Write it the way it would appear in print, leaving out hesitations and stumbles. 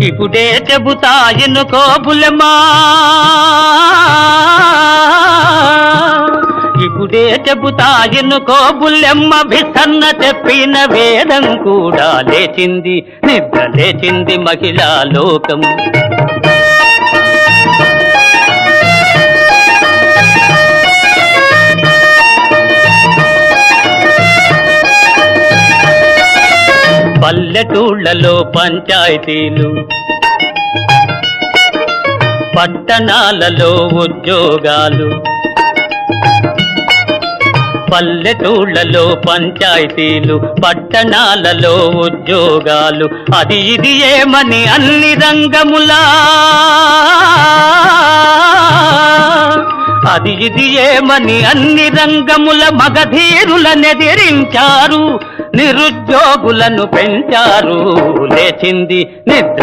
ఇప్పుడే చెబుతా ఎన్నుకో బుల్లెమ్మా, ఇప్పుడే చెబుతా ఎన్నుకో బుల్లెమ్మ. విసన్న చెప్పిన వేదం కూడా లేచింది, నిద్ర లేచింది మహిళా లోకం. పల్లెటూళ్ళలో పంచాయతీలు, పట్టణాలలో ఉద్యోగాలు. పల్లెటూళ్ళలో పంచాయతీలు, పట్టణాలలో ఉద్యోగాలు. అది ఇది ఏమని అన్ని రంగములా, అది ఇది ఏమని అన్ని రంగముల మగధీరులనెదిరించారు, నిరుద్యోగులను పెంచారు. లేచింది నిద్ర